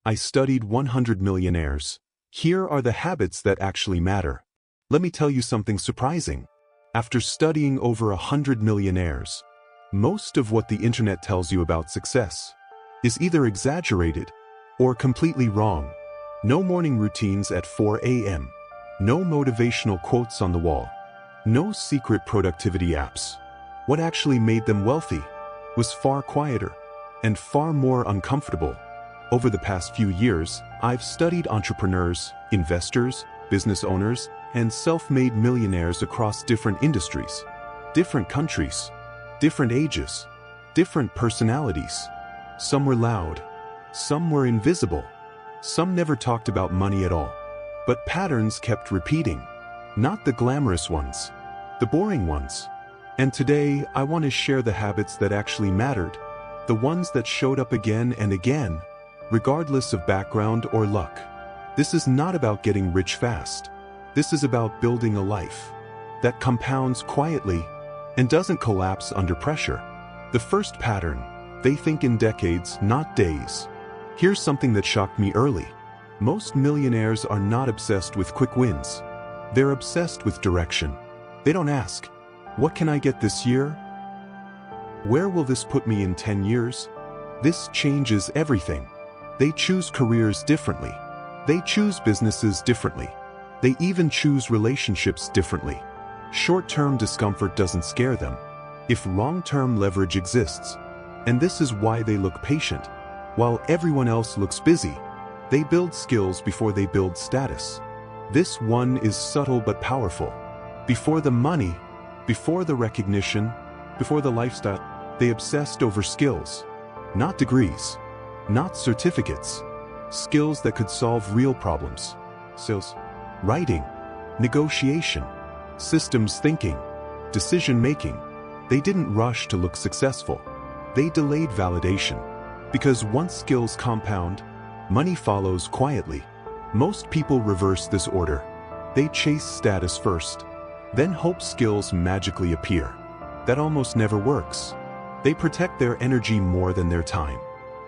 I studied 100 millionaires. Here are the habits that actually matter. Let me tell you something surprising. After studying over 100 millionaires, most of what the internet tells you about success is either exaggerated or completely wrong. No morning routines at 4 a.m. No motivational quotes on the wall. No secret productivity apps. What actually made them wealthy was far quieter and far more uncomfortable. Over the past few years, I've studied entrepreneurs, investors, business owners, and self-made millionaires across different industries, different countries, different ages, different personalities. Some were loud, some were invisible, some never talked about money at all. But patterns kept repeating, not the glamorous ones, the boring ones. And today, I want to share the habits that actually mattered, the ones that showed up again and again, regardless of background or luck. This is not about getting rich fast. This is about building a life that compounds quietly and doesn't collapse under pressure. The first pattern: they think in decades, not days. Here's something that shocked me early. Most millionaires are not obsessed with quick wins. They're obsessed with direction. They don't ask, "What can I get this year? Where will this put me in 10 years? This changes everything. They choose careers differently. They choose businesses differently. They even choose relationships differently. Short-term discomfort doesn't scare them if long-term leverage exists. And this is why they look patient. While everyone else looks busy, they build skills before they build status. This one is subtle but powerful. Before the money, before the recognition, before the lifestyle, they obsessed over skills. Not degrees, not certificates. Skills that could solve real problems. Sales, writing, negotiation, systems thinking, decision-making. They didn't rush to look successful. They delayed validation. Because once skills compound, money follows quietly. Most people reverse this order. They chase status first, then hope skills magically appear. That almost never works. They protect their energy more than their time.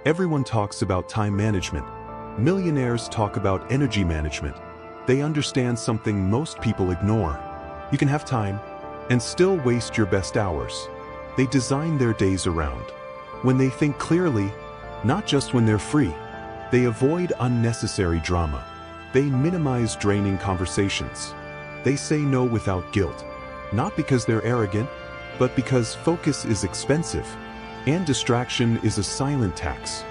Everyone talks about time management. Millionaires talk about energy management. They understand something most people ignore. You can have time and still waste your best hours. They design their days around when they think clearly, not just when they're free. They avoid unnecessary drama. They minimize draining conversations. They say no without guilt, not because they're arrogant, but because focus is expensive and distraction is a silent tax.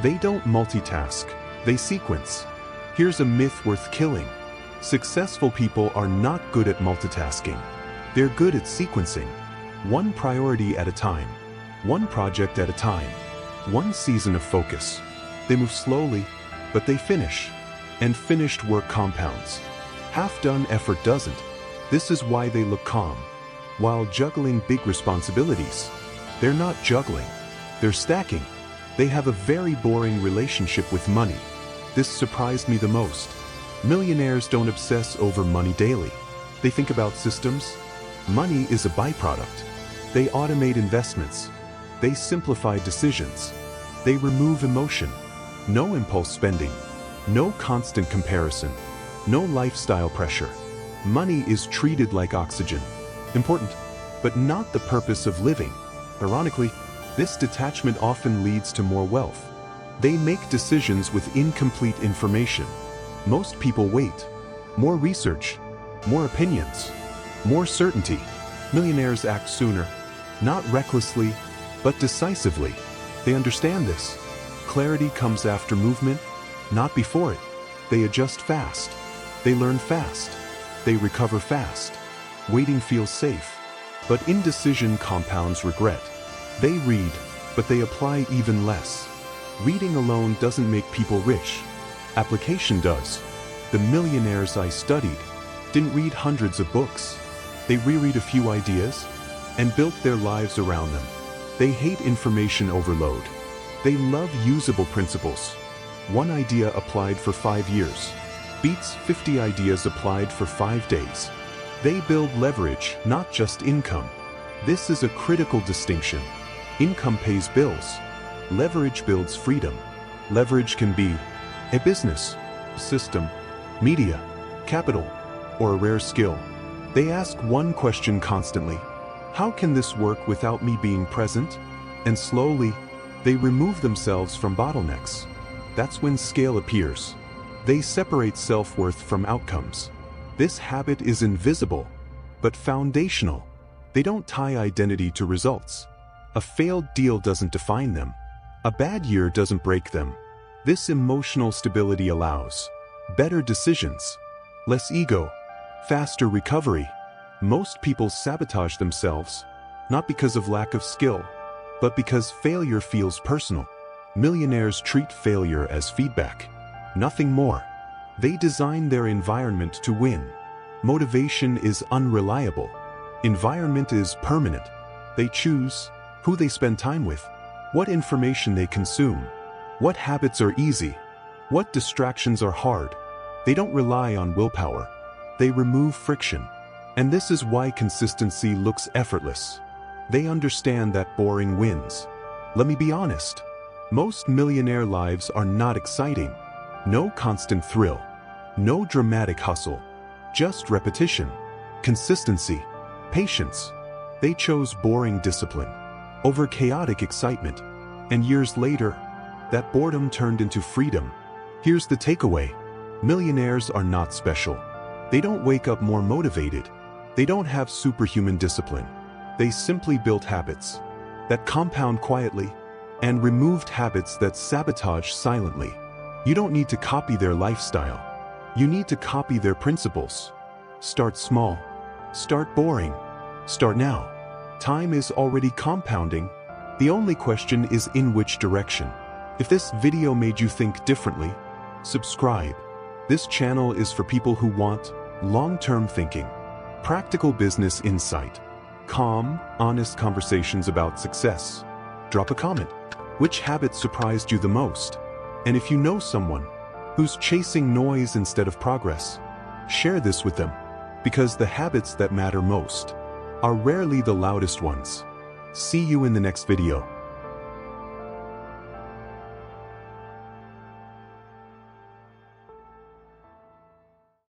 They don't multitask, they sequence. Here's a myth worth killing. Successful people are not good at multitasking. They're good at sequencing. One priority at a time. One project at a time. One season of focus. They move slowly, but they finish. And finished work compounds. Half-done effort doesn't. This is why they look calm. While juggling big responsibilities, they're not juggling. They're stacking. They have a very boring relationship with money. This surprised me the most. Millionaires don't obsess over money daily. They think about systems. Money is a byproduct. They automate investments. They simplify decisions. They remove emotion. No impulse spending. No constant comparison. No lifestyle pressure. Money is treated like oxygen. Important, but not the purpose of living. Ironically, this detachment often leads to more wealth. They make decisions with incomplete information. Most people wait. More research, more opinions, more certainty. Millionaires act sooner, not recklessly, but decisively. They understand this. Clarity comes after movement, not before it. They adjust fast. They learn fast. They recover fast. Waiting feels safe, but indecision compounds regret. They read, but they apply even less. Reading alone doesn't make people rich. Application does. The millionaires I studied didn't read hundreds of books. They reread a few ideas and built their lives around them. They hate information overload. They love usable principles. One idea applied for 5 years beats 50 ideas applied for 5 days. They build leverage, not just income. This is a critical distinction. Income pays bills. Leverage builds freedom. Leverage can be A business, system, media, capital, or a rare skill. They ask one question constantly: how can this work without me being present? And slowly, they remove themselves from bottlenecks. That's when scale appears. They separate self-worth from outcomes. This habit is invisible, but foundational. They don't tie identity to results. A failed deal doesn't define them. A bad year doesn't break them. This emotional stability allows better decisions, less ego, faster recovery. Most people sabotage themselves, not because of lack of skill, but because failure feels personal. Millionaires treat failure as feedback, nothing more. They design their environment to win. Motivation is unreliable. Environment is permanent. They choose who they spend time with, what information they consume, what habits are easy, what distractions are hard. They don't rely on willpower. They remove friction. And this is why consistency looks effortless. They understand that boring wins. Let me be honest. Most millionaire lives are not exciting. No constant thrill. No dramatic hustle. Just repetition, consistency, patience. They chose boring discipline over chaotic excitement. And years later, that boredom turned into freedom. Here's the takeaway. Millionaires are not special. They don't wake up more motivated. They don't have superhuman discipline. They simply built habits that compound quietly and removed habits that sabotage silently. You don't need to copy their lifestyle. You need to copy their principles. Start small. Start boring. Start now. Time is already compounding. The only question is in which direction. If this video made you think differently, subscribe. This channel is for people who want long-term thinking, practical business insight, calm, honest conversations about success. Drop a comment. Which habit surprised you the most? And if you know someone who's chasing noise instead of progress, share this with them, because the habits that matter most are rarely the loudest ones. See you in the next video.